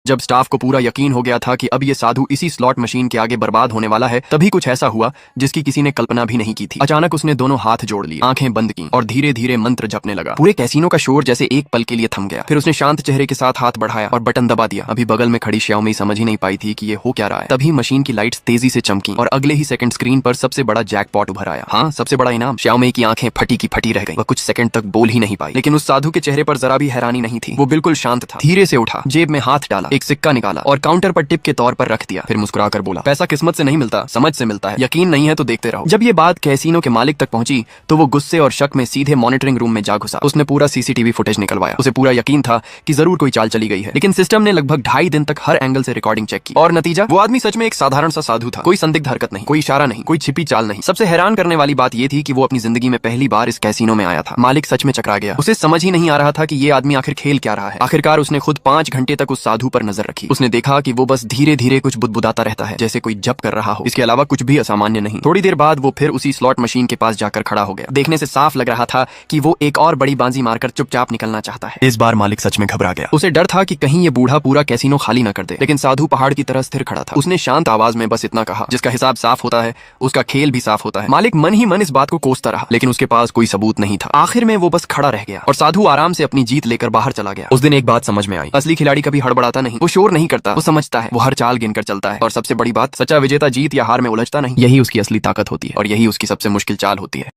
जब स्टाफ को पूरा यकीन हो गया था कि अब ये साधु इसी स्लॉट मशीन के आगे बर्बाद होने वाला है, तभी कुछ ऐसा हुआ जिसकी किसी ने कल्पना भी नहीं की थी। अचानक उसने दोनों हाथ जोड़ लिए, आंखें बंद की और धीरे धीरे मंत्र जपने लगा। पूरे कैसीनो का शोर जैसे एक पल के लिए थम गया। फिर उसने शांत चेहरे के साथ हाथ बढ़ाया और बटन दबा दिया। अभी बगल में खड़ी श्याओमी समझ ही नहीं पाई थी कि ये हो क्या रहा है। तभी मशीन की लाइट्स तेजी से चमकी और अगले ही सेकंड स्क्रीन पर सबसे बड़ा जैकपॉट उभर आया। हाँ, सबसे बड़ा इनाम। श्याओमी की आंखें फटी की फटी रह गई। वह कुछ सेकंड तक बोल ही नहीं पाई, लेकिन उस साधु के चेहरे पर जरा भी हैरानी नहीं थी। वो बिल्कुल शांत था। धीरे से उठा, जेब में हाथ डाला, एक सिक्का निकाला और काउंटर पर टिप के तौर पर रख दिया। फिर मुस्कुराकर बोला, पैसा किस्मत से नहीं मिलता, समझ से मिलता है। यकीन नहीं है तो देखते रहो। जब ये बात कैसीनो के मालिक तक पहुंची तो वो गुस्से और शक में सीधे मॉनिटरिंग रूम में जा घुसा। उसने पूरा सीसीटीवी फुटेज निकलवाया। उसे पूरा यकीन था कि जरूर कोई चाल चली गई है, लेकिन सिस्टम ने लगभग 2.5 दिन तक हर एंगल से रिकॉर्डिंग चेक की और नतीजा, वो आदमी सच में एक साधारण सा साधु था। कोई संदिग्ध हरकत नहीं, कोई इशारा नहीं, कोई छिपी चाल नहीं। सबसे हैरान करने वाली बात यह थी कि वो अपनी जिंदगी में पहली बार इस कैसीनो में आया था। मालिक सच में चकरा गया। उसे समझ ही नहीं आ रहा था कि ये आदमी आखिर खेल क्या रहा है। आखिरकार उसने खुद 5 घंटे तक उस साधु पर नजर रखी। उसने देखा कि वो बस धीरे धीरे कुछ बुदबुदाता रहता है, जैसे कोई जप कर रहा हो। इसके अलावा कुछ भी असामान्य नहीं। थोड़ी देर बाद वो फिर उसी स्लॉट मशीन के पास जाकर खड़ा हो गया। देखने से साफ लग रहा था कि वो एक और बड़ी बाजी मारकर चुपचाप निकलना चाहता है। इस बार मालिक सच में घबरा गया। उसे डर था कि कहीं ये बूढ़ा पूरा कैसीनो खाली न कर दे, लेकिन साधु पहाड़ की तरह स्थिर खड़ा था। उसने शांत आवाज में बस इतना कहा, जिसका हिसाब साफ होता है उसका खेल भी साफ होता है। मालिक मन ही मन इस बात को कोसता रहा, लेकिन उसके पास कोई सबूत नहीं था। आखिर में वो बस खड़ा रह गया और साधु आराम से अपनी जीत लेकर बाहर चला गया। उस दिन एक बात समझ में आई, असली खिलाड़ी कभी हड़बड़ाता नहीं, वो शोर नहीं करता, वो समझता है, वो हर चाल गिनकर चलता है। और सबसे बड़ी बात, सच्चा विजेता जीत या हार में उलझता नहीं। यही उसकी असली ताकत होती है और यही उसकी सबसे मुश्किल चाल होती है।